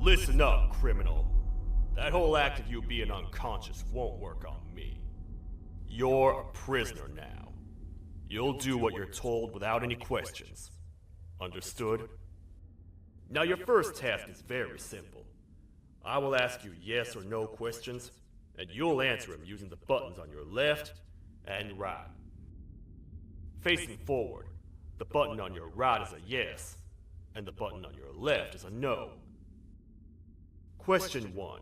Listen up, criminal. That whole act of you being unconscious won't work on me. You're a prisoner now. You'll do what you're told without any questions. Understood? Now your first task is very simple. I will ask you yes or no questions, and you'll answer them using the buttons on your left and right. Facing forward, the button on your right is a yes, and the button on your left is a no. Question 1.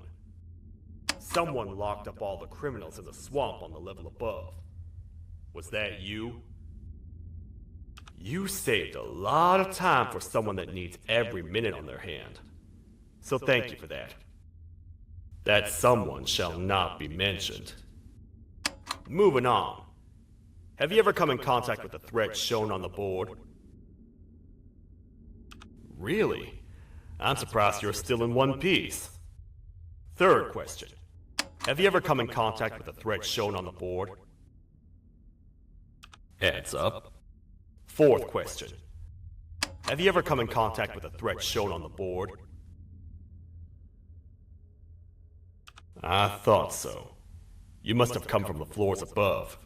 Someone locked up all the criminals in the swamp on the level above. Was that you? You saved a lot of time for someone that needs every minute on their hand. So thank you for that. That someone shall not be mentioned. Moving on. Have you ever come in contact with the threat shown on the board? Really? I'm surprised you're still in one piece. Third question. Have you ever come in contact with the threat shown on the board? Heads up. Fourth question. Have you ever come in contact with the threat shown on the board? I thought so. You must have come from the floors above.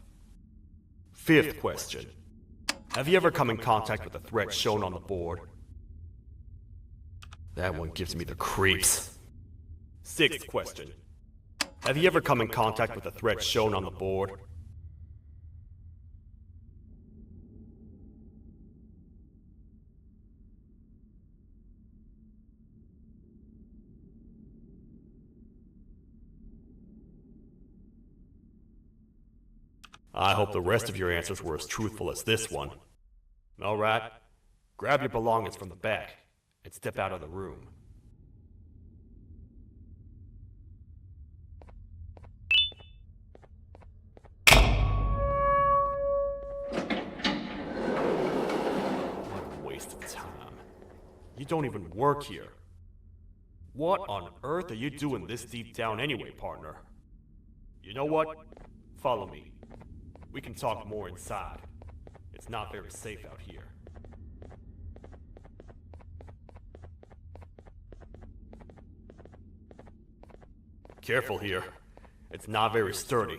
Fifth question. Have you ever come in contact with the threat shown on the board? That one gives me the creeps. Sixth question. Have you ever come in contact with the threat shown on the board? I hope the rest of your answers were as truthful as this one. All right, grab your belongings from the back and step out of the room. What a waste of time. You don't even work here. What on earth are you doing this deep down anyway, partner? You know what? Follow me. We can talk more inside. It's not very safe out here. Careful here. It's not very sturdy.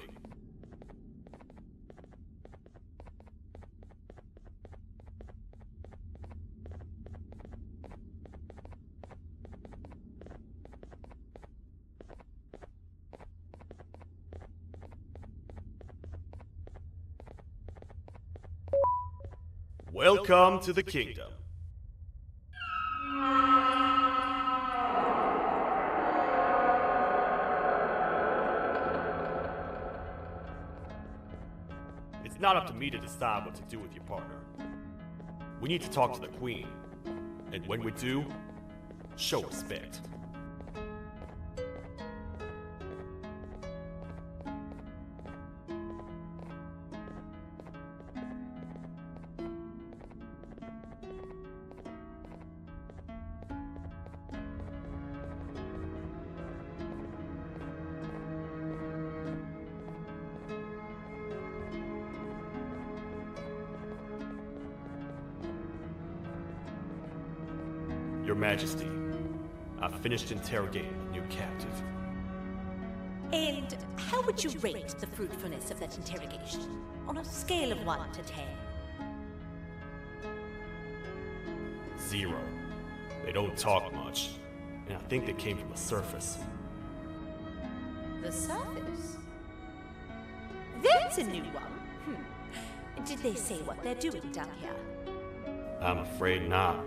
Welcome to the kingdom. It's not up to me to decide what to do with your partner. We need to talk to the queen. And when we do, show respect. Your Majesty, I've finished interrogating the new captive. And how would you rate the fruitfulness of that interrogation? On a scale of 1 to 10? 0. They don't talk much, and I think they came from the surface. The surface? That's a new one. Did they say what they're doing down here? I'm afraid not.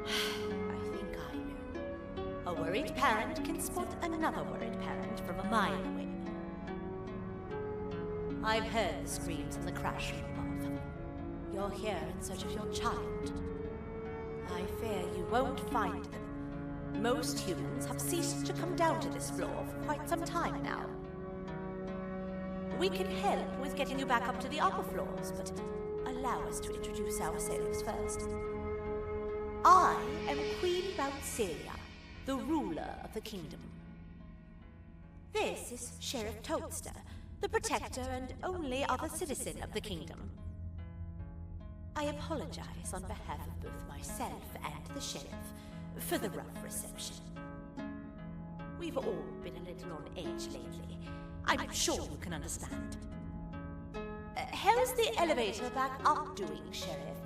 I think I know. A worried parent can spot another worried parent from a mile away. I've heard the screams in the crash room above. You're here in search of your child. I fear you won't find them. Most humans have ceased to come down to this floor for quite some time now. We can help with getting you back up to the upper floors, but allow us to introduce ourselves first. I am Queen Bouncelia, the ruler of the kingdom. This is Sheriff Toadster, the protector and only other citizen of the kingdom. I apologize on behalf of both myself and the sheriff for the rough reception. We've all been a little on edge lately. I'm sure you can understand. How's the elevator back up doing, Sheriff?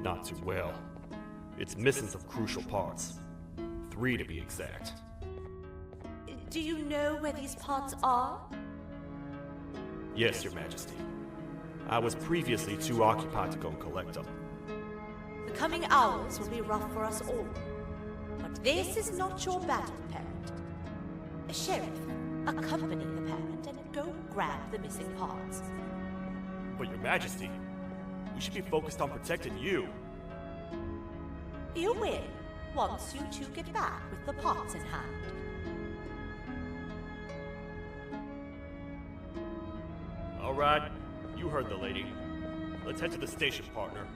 Not too well. It's missing some crucial parts. 3 to be exact. Do you know where these parts are? Yes, Your Majesty. I was previously too occupied to go and collect them. The coming hours will be rough for us all. But this is not your battle, parent. Sheriff, accompany the parent and go grab the missing parts. But Your Majesty, we should be focused on protecting you. You will, once you two get back with the parts in hand. All right, you heard the lady. Let's head to the station, partner.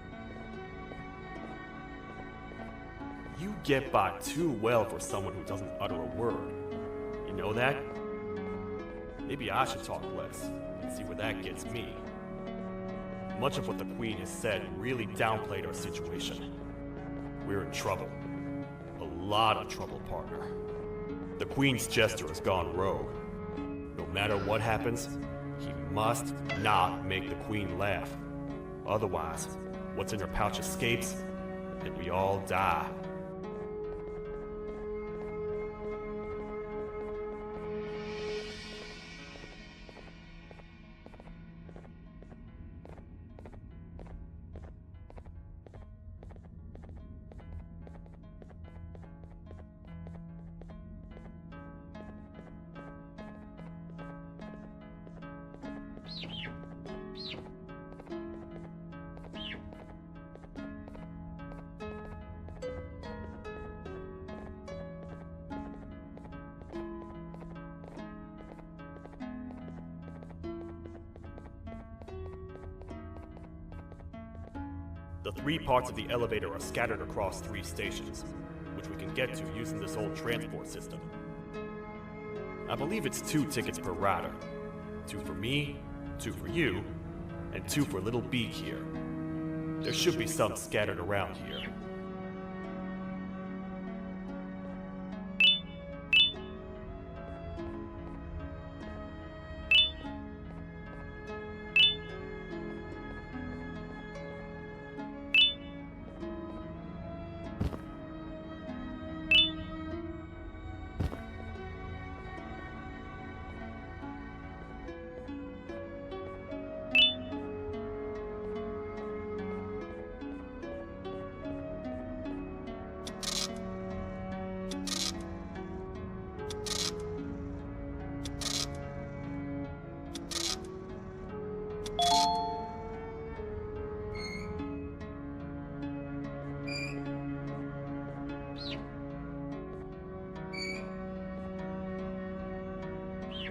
You get by too well for someone who doesn't utter a word. You know that? Maybe I should talk less and see where that gets me. Much of what the Queen has said really downplayed our situation. We're in trouble. A lot of trouble, partner. The Queen's jester has gone rogue. No matter what happens, he must not make the Queen laugh. Otherwise, what's in her pouch escapes, and we all die. The 3 parts of the elevator are scattered across 3 stations, which we can get to using this old transport system. I believe it's 2 tickets per rider. 2 for me, 2 for you, and 2 for Little Beak here. There should be some scattered around here.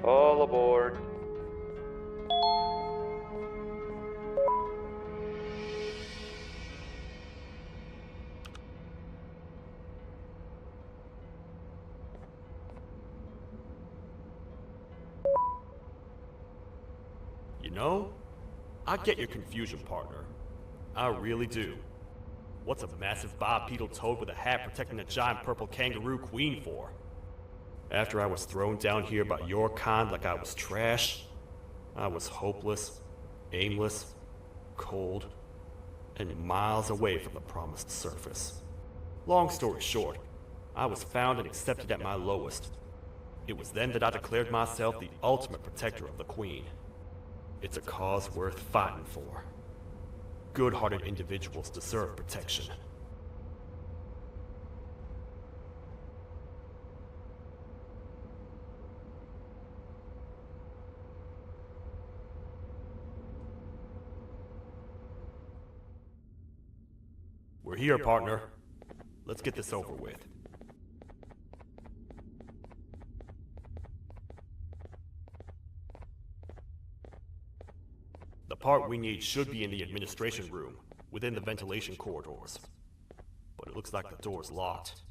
All aboard. You know, I get your confusion, partner. I really do. What's a massive bipedal toad with a hat protecting a giant purple kangaroo queen for? After I was thrown down here by your kind like I was trash, I was hopeless, aimless, cold, and miles away from the promised surface. Long story short, I was found and accepted at my lowest. It was then that I declared myself the ultimate protector of the Queen. It's a cause worth fighting for. Good-hearted individuals deserve protection. We're here, partner. Let's get this over with. The part we need should be in the administration room, within the ventilation corridors. But it looks like the door's locked.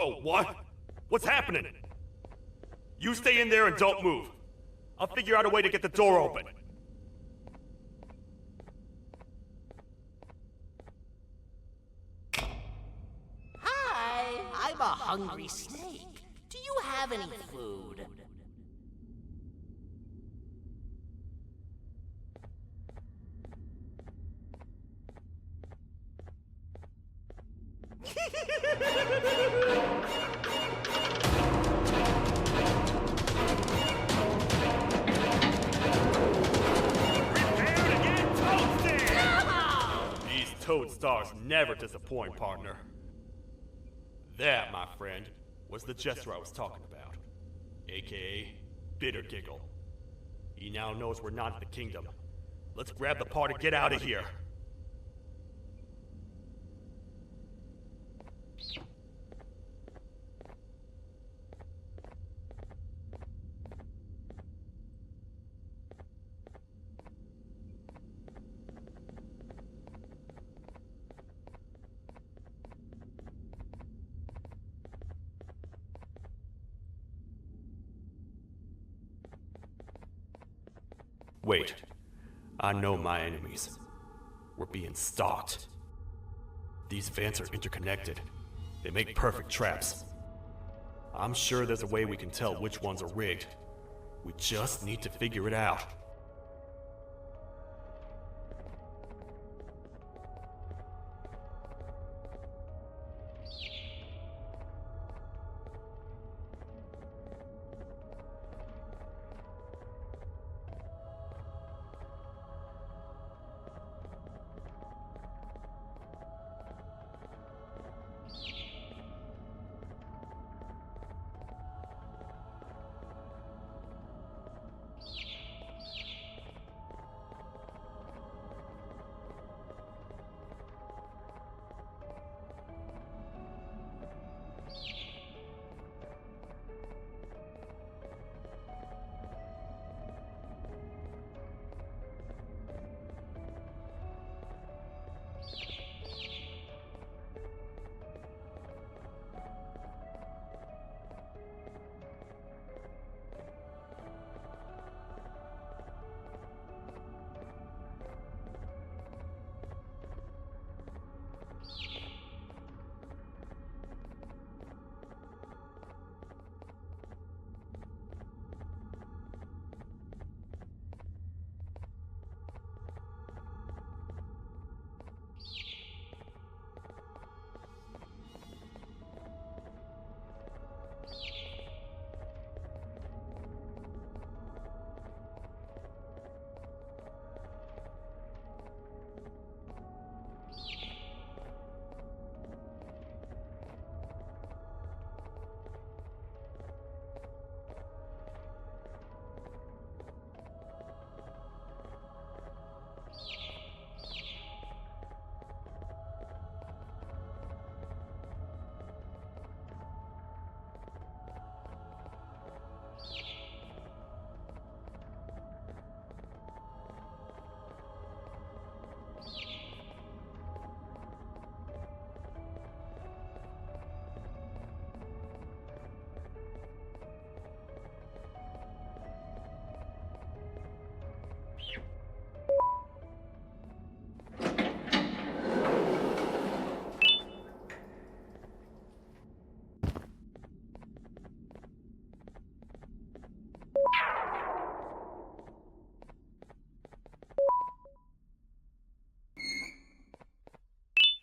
Oh, what? What's happening? You stay in there and don't move. I'll figure out a way to get the door open. Hi, I'm a hungry snake. Do you have any food? These toad stars never disappoint, partner. That, my friend, was the jester I was talking about, aka Bittergiggle. He now knows we're not in the kingdom. Let's grab the part and get out of here. Wait, I know my enemies. We're being stalked. These vents are interconnected. They make perfect traps. I'm sure there's a way we can tell which ones are rigged. We just need to figure it out.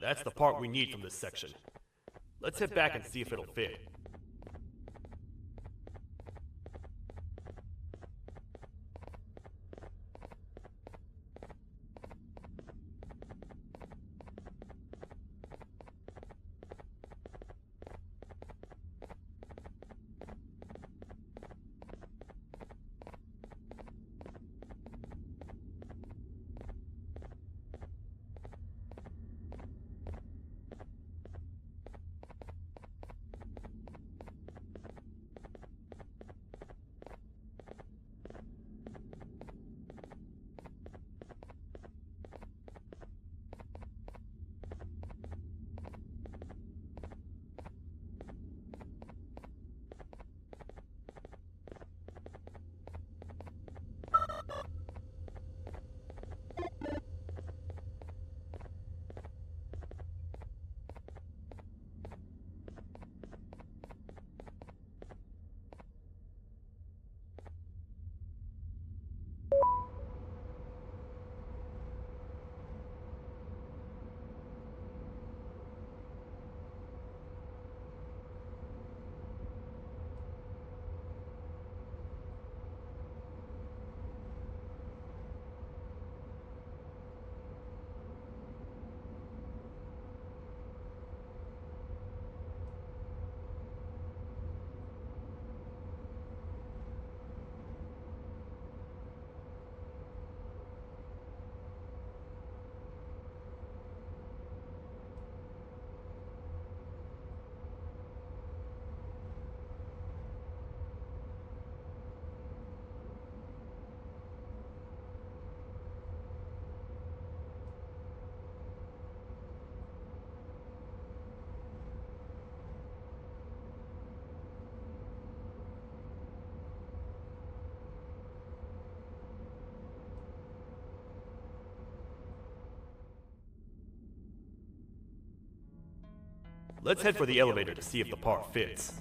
That's the part we need from this section. Let's head back and see if it'll fit. Let's head for the elevator to see if the part fits.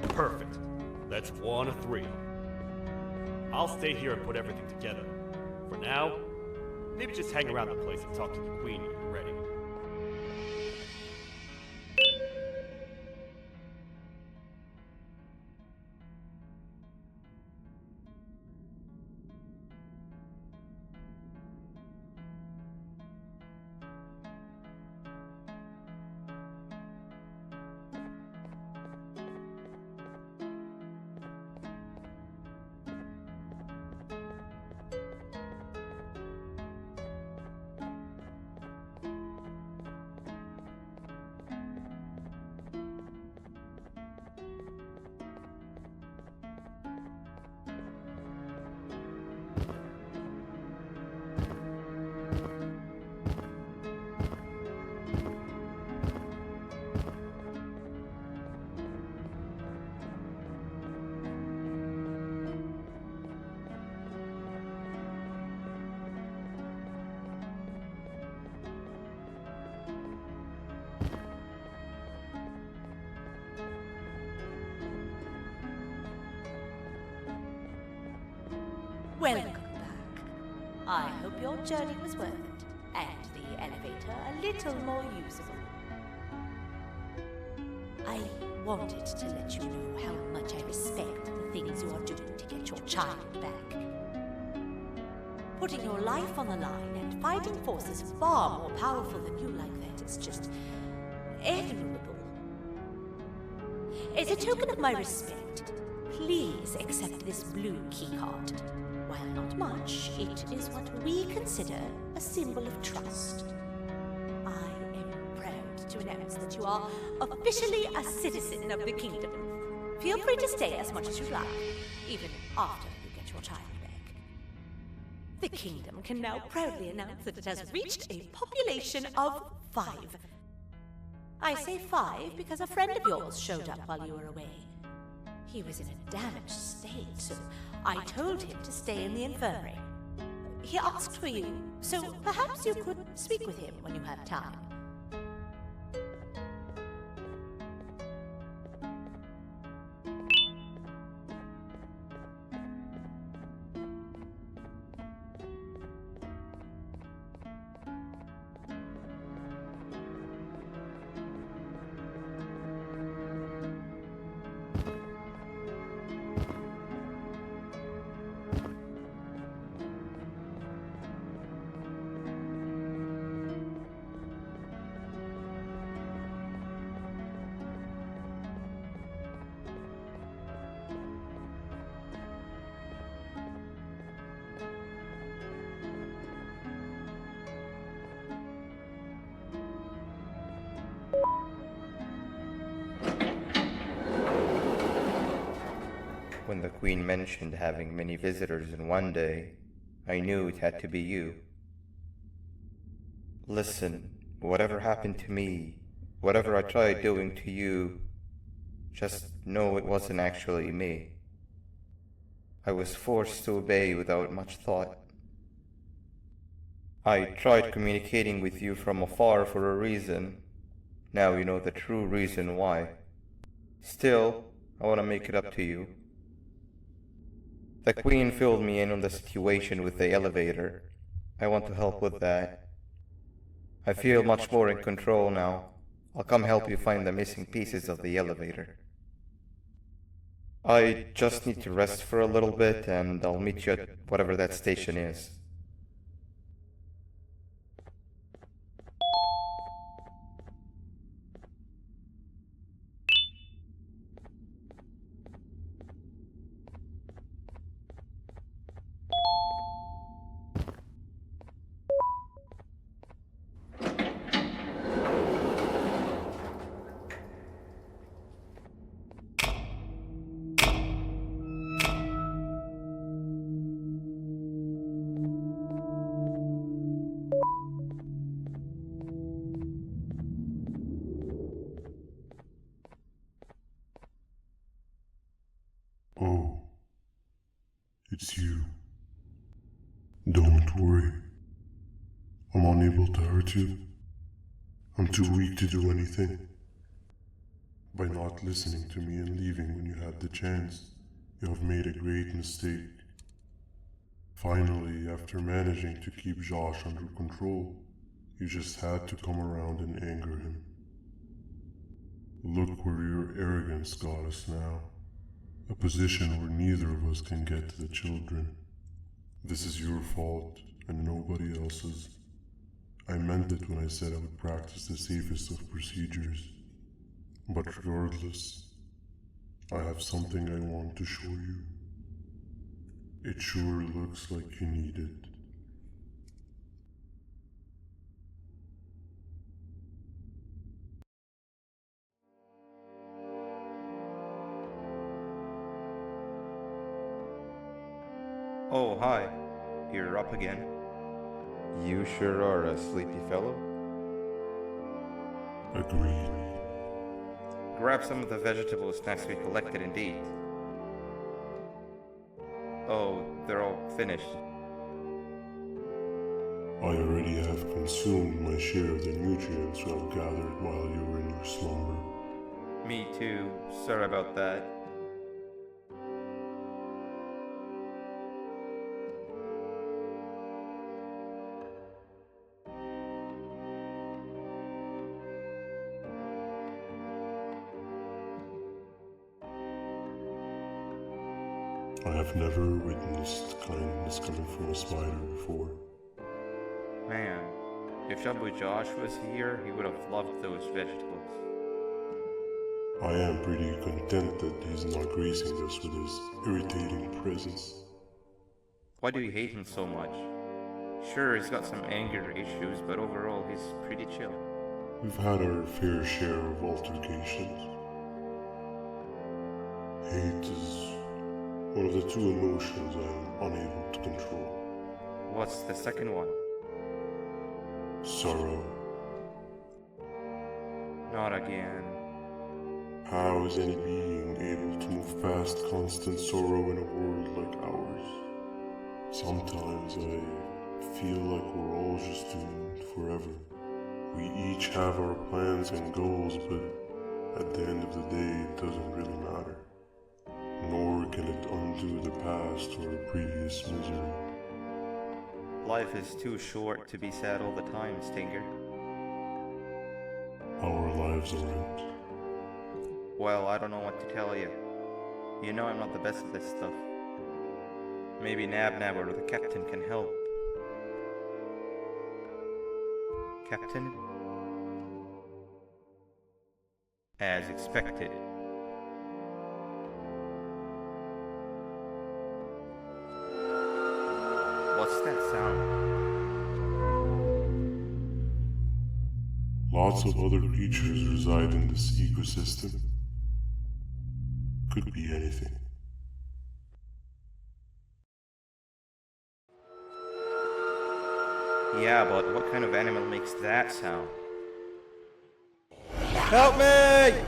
Perfect. That's 1 of 3. I'll stay here and put everything together. For now, maybe just hang around the place and talk to the Queen when you're ready. Welcome back. I hope your journey was worth it, and the elevator a little more usable. I wanted to let you know how much I respect the things you are doing to get your child back. Putting your life on the line and fighting forces far more powerful than you like that is just admirable. As a token of my respect, please accept this blue keycard. While not much, it is what we consider a symbol of trust. I am proud to announce that you are officially a citizen of the kingdom. Feel free to stay as much as you like, even after you get your child back. The kingdom can now proudly announce that it has reached a population of 5. I say 5 because a friend of yours showed up while you were away. He was in a damaged state, so I told him to stay in the infirmary. He asked for you, so perhaps you could speak with him when you have time. When the Queen mentioned having many visitors in one day, I knew it had to be you. Listen, whatever happened to me, whatever I tried doing to you, just know it wasn't actually me. I was forced to obey without much thought. I tried communicating with you from afar for a reason. Now you know the true reason why. Still, I want to make it up to you. The Queen filled me in on the situation with the elevator. I want to help with that. I feel much more in control now. I'll come help you find the missing pieces of the elevator. I just need to rest for a little bit, and I'll meet you at whatever that station is. Oh, it's you. Don't worry. I'm unable to hurt you. I'm too weak to do anything. By not listening to me and leaving when you had the chance, you have made a great mistake. Finally, after managing to keep Josh under control, you just had to come around and anger him. Look where your arrogance got us now. A position where neither of us can get to the children. This is your fault, and nobody else's. I meant it when I said I would practice the safest of procedures. But regardless, I have something I want to show you. It sure looks like you need it. Oh, hi. You're up again. You sure are a sleepy fellow. Agreed. Grab some of the vegetable snacks we collected indeed. Oh, they're all finished. I already have consumed my share of the nutrients you have gathered while you were in your slumber. Me too. Sorry about that. I have never witnessed kindness coming from a spider before. Man, if Jumbo Josh was here, he would have loved those vegetables. I am pretty content that he's not gracing us with his irritating presence. Why do you hate him so much? Sure, he's got some anger issues, but overall he's pretty chill. We've had our fair share of altercations. Hate is one of the two emotions I'm unable to control. What's the second one? Sorrow. Not again. How is any being able to move past constant sorrow in a world like ours? Sometimes I feel like we're all just doomed forever. We each have our plans and goals, but at the end of the day, it doesn't really matter. Nor can it undo the past or previous misery. Life is too short to be sad all the time, Stinger. Our lives aren't. Well, I don't know what to tell you. You know I'm not the best at this stuff. Maybe Nab or the captain can help. Captain? As expected. What's that sound? Lots of other creatures reside in this ecosystem. Could be anything. Yeah, but what kind of animal makes that sound? Help me!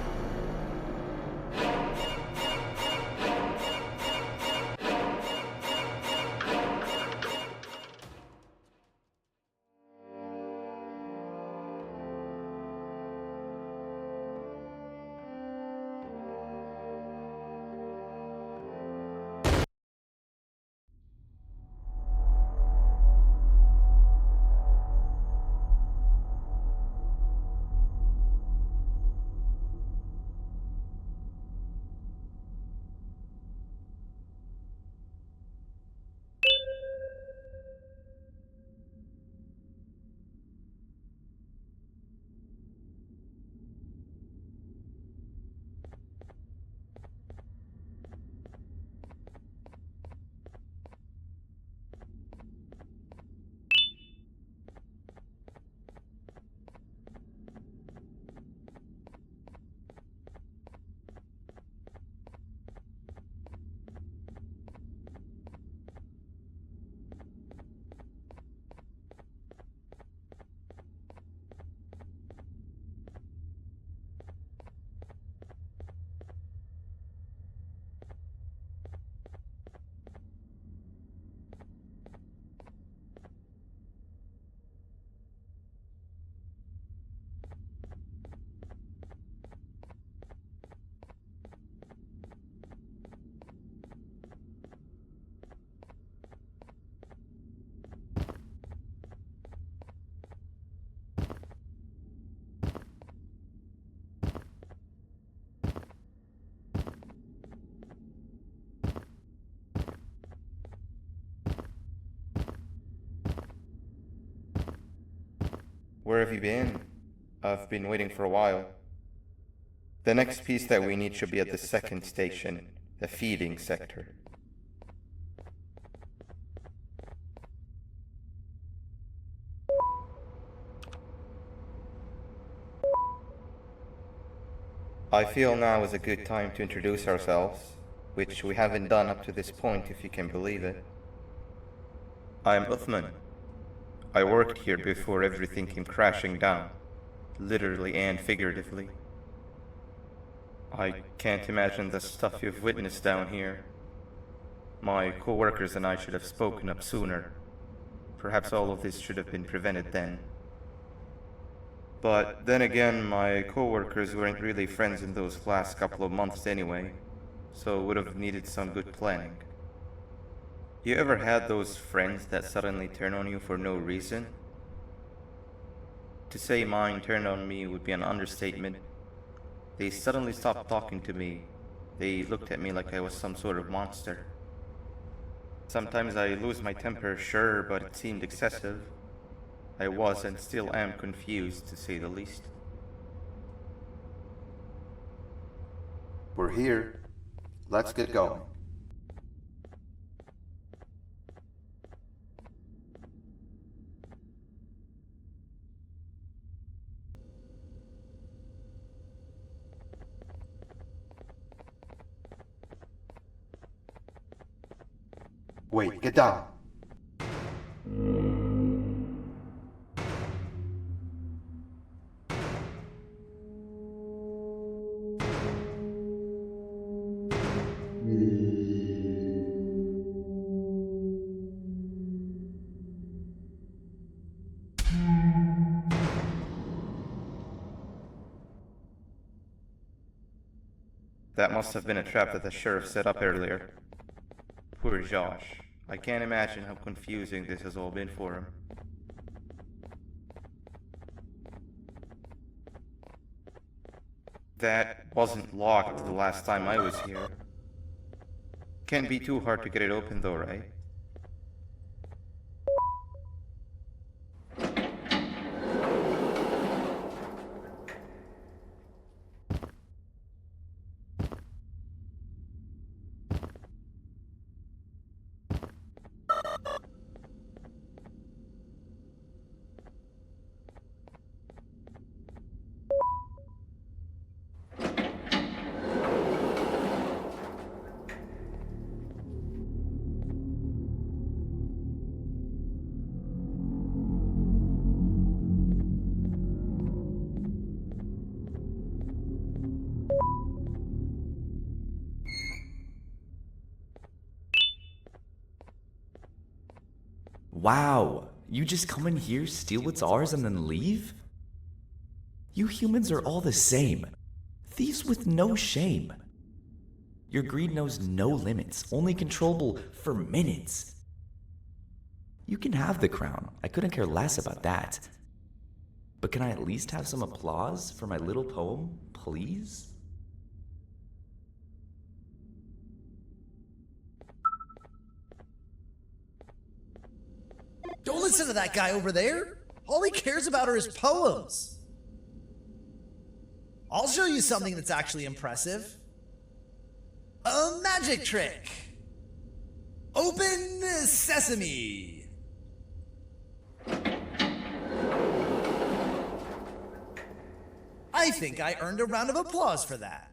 Where have you been? I've been waiting for a while. The next piece that we need should be at the second station, the feeding sector. I feel now is a good time to introduce ourselves, which we haven't done up to this point, if you can believe it. I'm Uthman. I worked here before everything came crashing down, literally and figuratively. I can't imagine the stuff you've witnessed down here. My co-workers and I should have spoken up sooner. Perhaps all of this should have been prevented then. But then again, my co-workers weren't really friends in those last couple of months anyway, so would have needed some good planning. You ever had those friends that suddenly turn on you for no reason? To say mine turned on me would be an understatement. They suddenly stopped talking to me. They looked at me like I was some sort of monster. Sometimes I lose my temper, sure, but it seemed excessive. I was and still am confused, to say the least. We're here. Let's get going. Wait, get down. That must have been a trap that the sheriff set up earlier. Poor Josh. I can't imagine how confusing this has all been for him. That wasn't locked the last time I was here. Can't be too hard to get it open though, right? Wow, you just come in here, steal what's ours, and then leave? You humans are all the same. Thieves with no shame. Your greed knows no limits, only controllable for minutes. You can have the crown, I couldn't care less about that. But can I at least have some applause for my little poem, please? Don't listen to that guy over there. All he cares about are his poems. I'll show you something that's actually impressive. A magic trick. Open sesame. I think I earned a round of applause for that.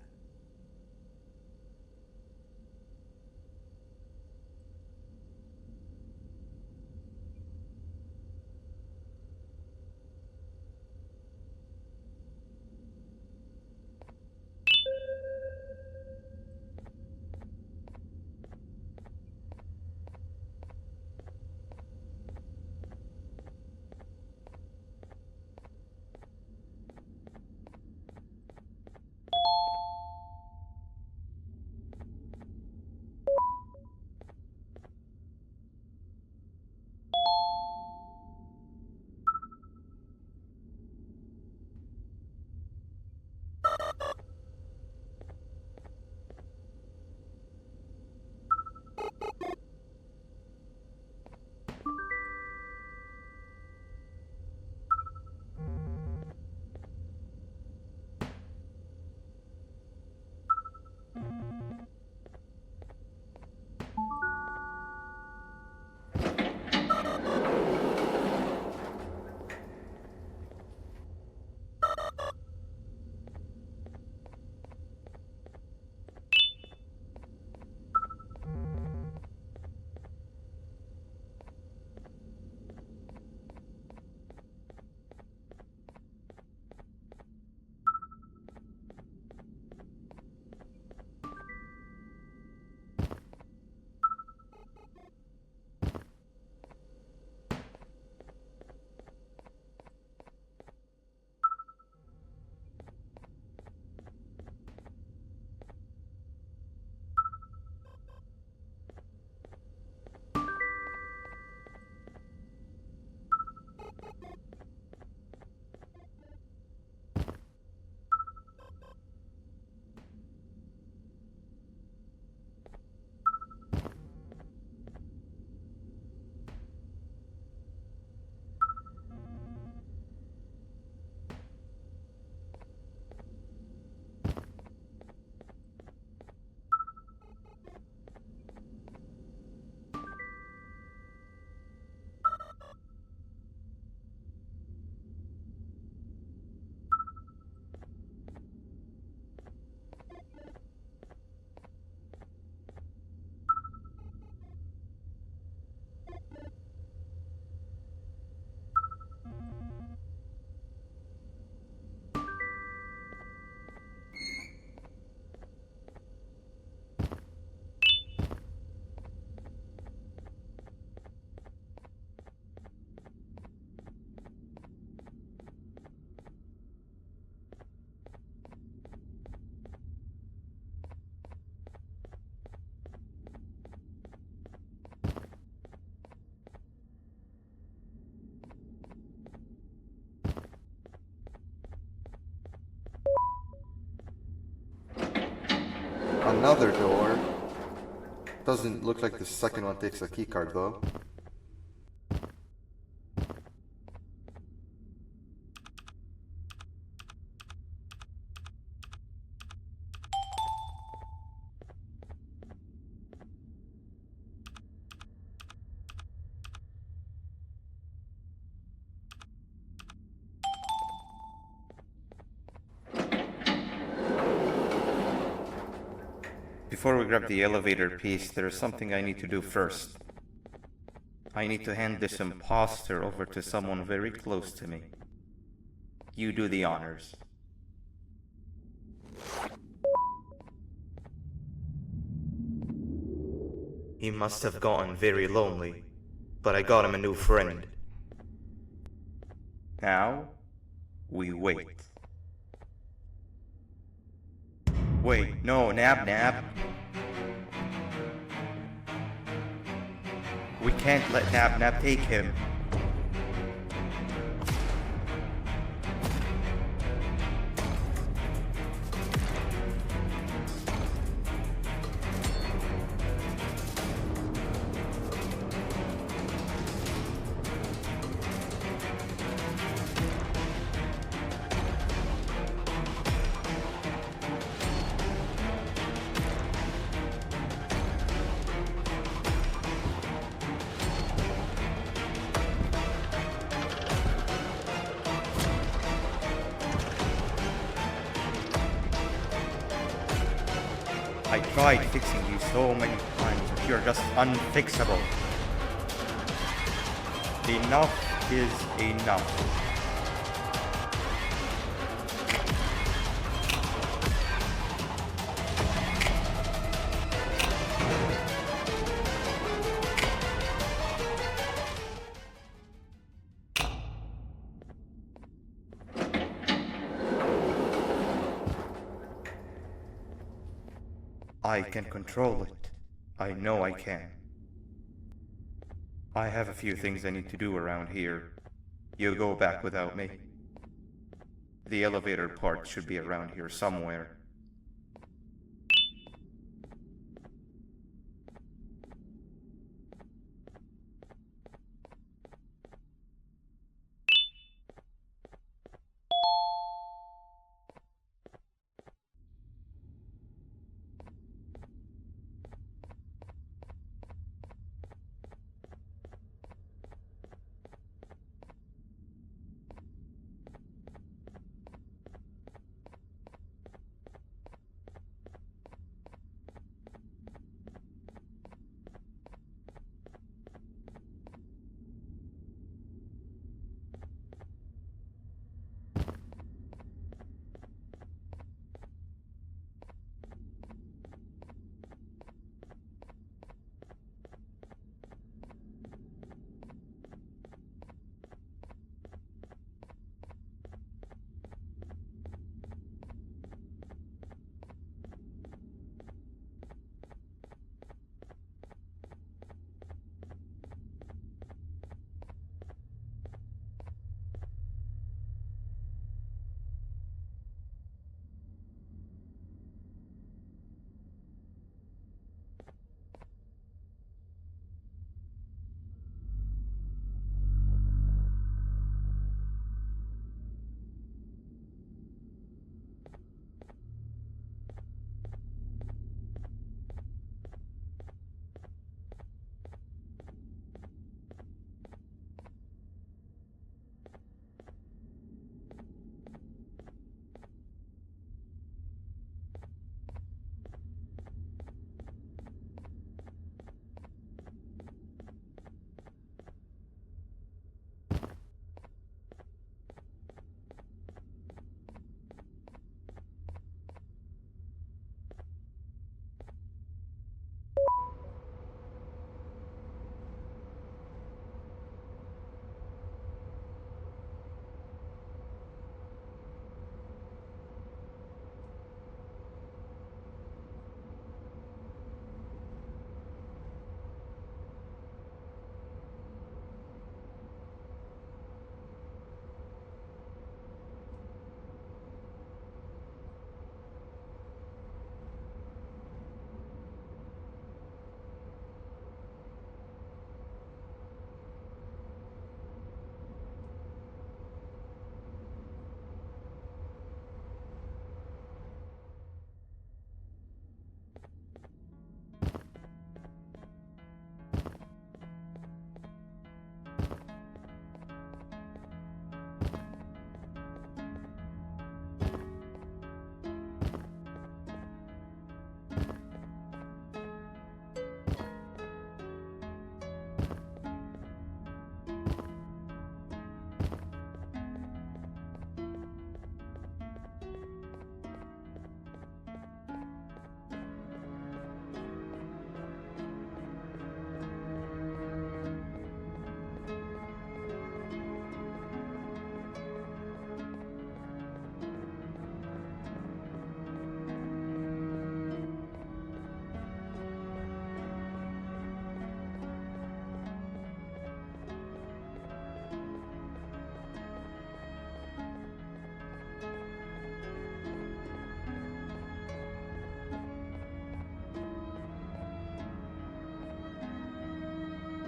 another door. Doesn't look like the second one takes a keycard though. Before we grab the elevator piece, there is something I need to do first. I need to hand this imposter over to someone very close to me. You do the honors. He must have gotten very lonely, but I got him a new friend. Now, we wait. Wait, no, Nab. We can't let Nab take him. I tried fixing you so many times, but you're just unfixable. Enough is enough. I can control it. I know I can. I have a few things I need to do around here. You go back without me. The elevator part should be around here somewhere.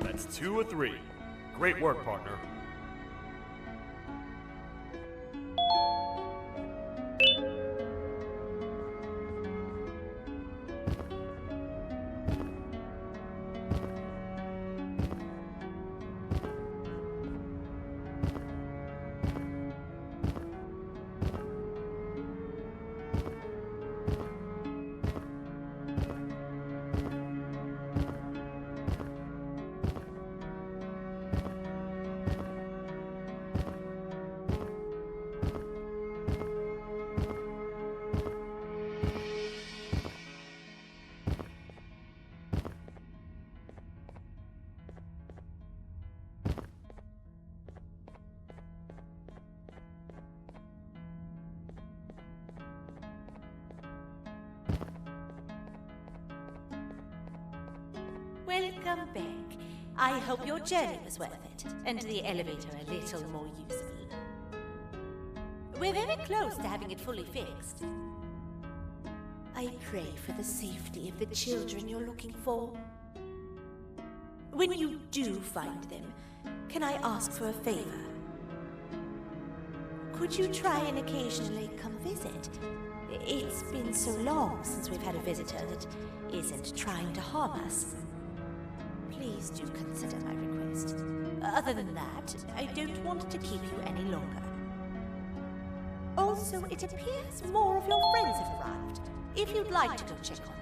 That's 2 of 3. Great work, partner. Welcome back. I hope your journey was worth it, and the elevator a little more useful. We're very close to having it fully fixed. I pray for the safety of the children you're looking for. When you do find them, can I ask for a favor? Could you try and occasionally come visit? It's been so long since we've had a visitor that isn't trying to harm us. Please do consider my request. Other than that, I don't want to keep you any longer. Also, it appears more of your friends have arrived. If you'd like to go check on them.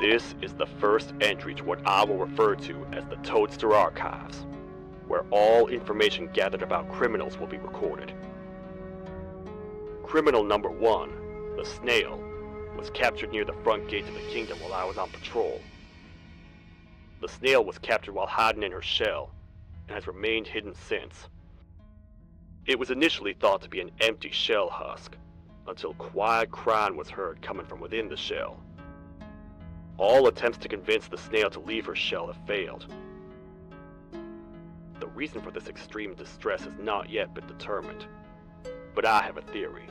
This is the first entry to what I will refer to as the Toadster Archives, where all information gathered about criminals will be recorded. Criminal number 1, the snail, was captured near the front gate of the kingdom while I was on patrol. The snail was captured while hiding in her shell, and has remained hidden since. It was initially thought to be an empty shell husk, until quiet crying was heard coming from within the shell. All attempts to convince the snail to leave her shell have failed. The reason for this extreme distress has not yet been determined, but I have a theory.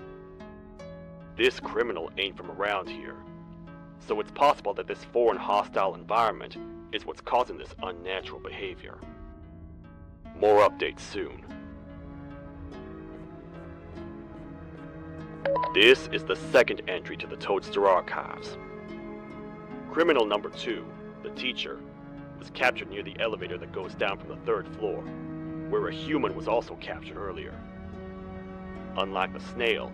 This criminal ain't from around here, so it's possible that this foreign hostile environment is what's causing this unnatural behavior. More updates soon. This is the second entry to the Toadster Archives. Criminal number 2, the teacher, was captured near the elevator that goes down from the 3rd floor, where a human was also captured earlier. Unlike the snail,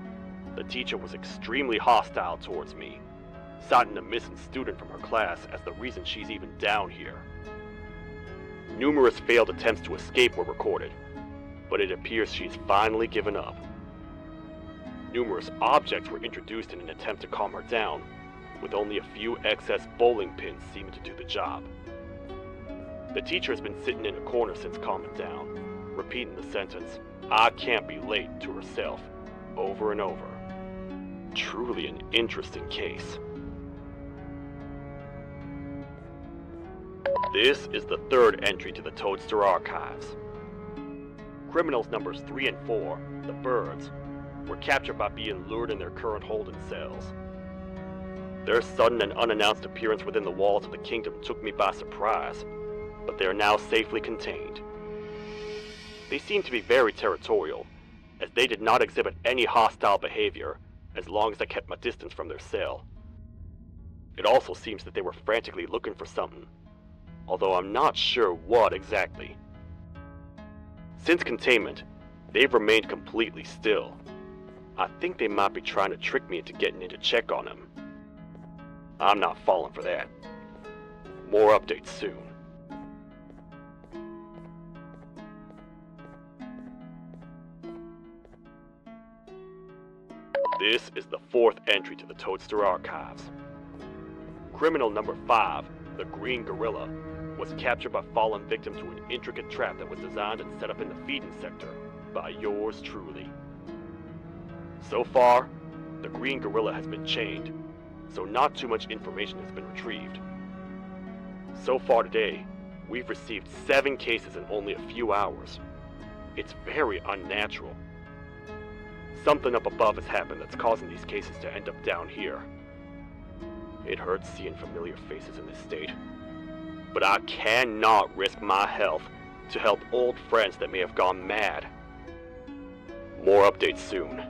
the teacher was extremely hostile towards me, citing a missing student from her class as the reason she's even down here. Numerous failed attempts to escape were recorded, but it appears she's finally given up. Numerous objects were introduced in an attempt to calm her down, with only a few excess bowling pins seeming to do the job. The teacher has been sitting in a corner since calming down, repeating the sentence, "I can't be late," to herself, over and over. Truly an interesting case. This is the 3rd entry to the Toadster Archives. Criminals numbers 3 and 4, the birds, were captured by being lured in their current holding cells. Their sudden and unannounced appearance within the walls of the kingdom took me by surprise, but they are now safely contained. They seem to be very territorial, as they did not exhibit any hostile behavior as long as I kept my distance from their cell. It also seems that they were frantically looking for something, although I'm not sure what exactly. Since containment, they've remained completely still. I think they might be trying to trick me into getting in to check on them. I'm not falling for that. More updates soon. This is the 4th entry to the Toadster Archives. Criminal number 5, the Green Gorilla, was captured by fallen victim to an intricate trap that was designed and set up in the feeding sector by yours truly. So far, the Green Gorilla has been chained, so not too much information has been retrieved. So far today, we've received 7 cases in only a few hours. It's very unnatural. Something up above has happened that's causing these cases to end up down here. It hurts seeing familiar faces in this state, but I cannot risk my health to help old friends that may have gone mad. More updates soon.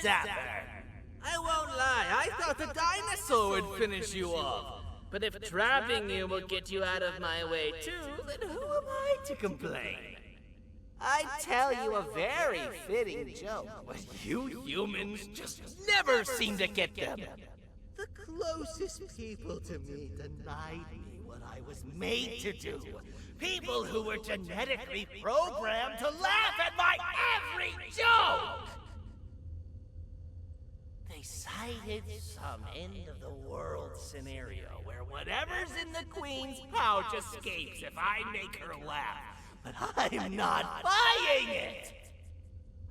sapper. I won't lie, I thought the dinosaur would finish you off. But if trapping you will get you out of my way too, then who am I to complain? I'd tell you a very fitting joke, But you humans just never seem to get them. The closest people to me denied me what I was made to do. People who were genetically programmed to laugh at my every joke! They cited some end-of-the-world Scenario where whatever's in the Queen's pouch escapes if I make her laugh. But I'm not buying it!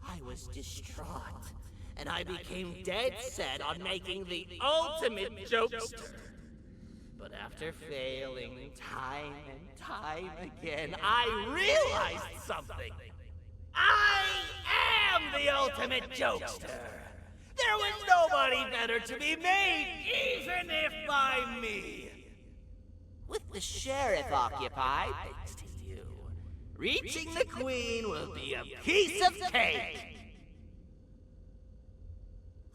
I was distraught, and I became dead set on making the ultimate jokester. But after failing time and time again, I realized something. I am the ultimate jokester. There was nobody better to be made, even if by me. With the sheriff occupied, thanks to you, Reaching the Queen will be a piece of cake.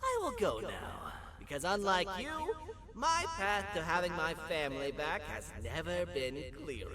I will go now, because unlike you, my path to having my family back has never been clearer.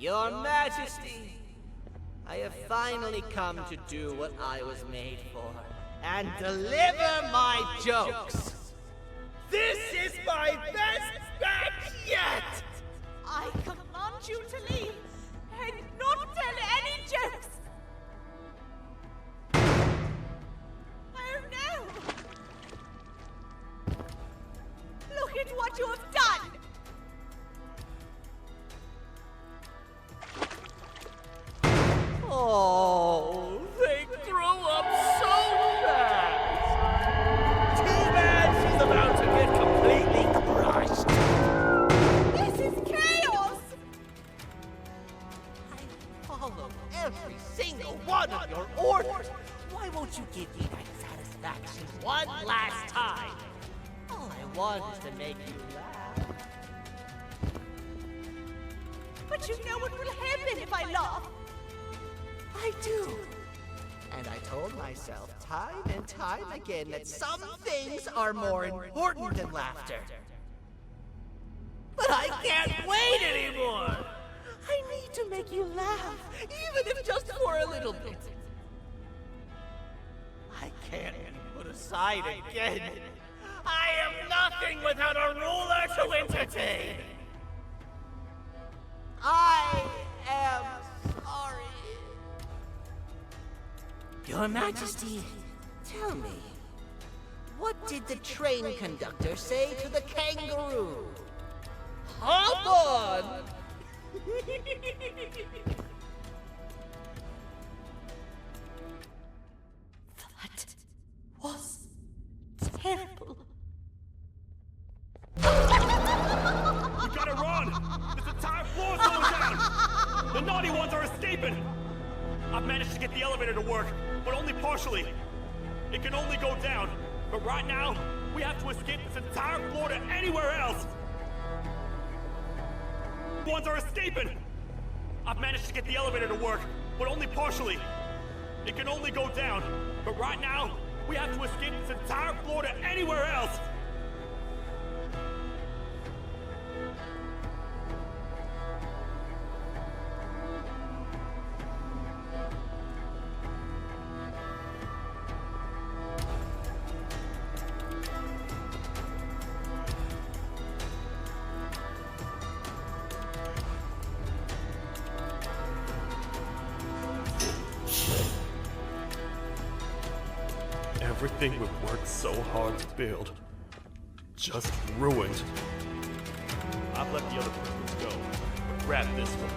Your Majesty, I have finally come to do what I was made for, and deliver my jokes. This is my best batch yet! I command you to leave and not tell any jokes. Oh no! Look at what you have done! Oh, they grew up so fast! Too bad she's about to get completely crushed! This is chaos! I follow every single one of your orders. Why won't you give me that satisfaction one last time? All I want is to make you laugh. But you know what will happen if I laugh. I do. And I told myself time and time again that some things are more important than laughter. But I can't wait anymore! I need to make you laugh, even if just for a little bit. I can't be put aside again. I am nothing without a ruler to entertain. I am sorry. Your Majesty, Tell me, what did the train conductor say to the kangaroo? Hop on! That was terrible. We gotta run! This entire floor's going down! The naughty ones are escaping! I've managed to get the elevator to work, but only partially. It can only go down, but right now, we have to escape this entire floor to anywhere else! The ones are escaping! I've managed to get the elevator to work, but only partially. It can only go down, but right now, we have to escape this entire floor to anywhere else! Everything we've worked so hard to build, just ruined. I've let the other prisoners go, but grab this one.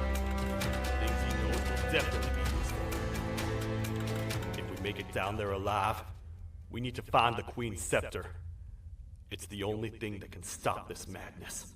Things he knows will definitely be useful. If we make it down there alive, we need to find the Queen's scepter. It's the only thing that can stop this madness.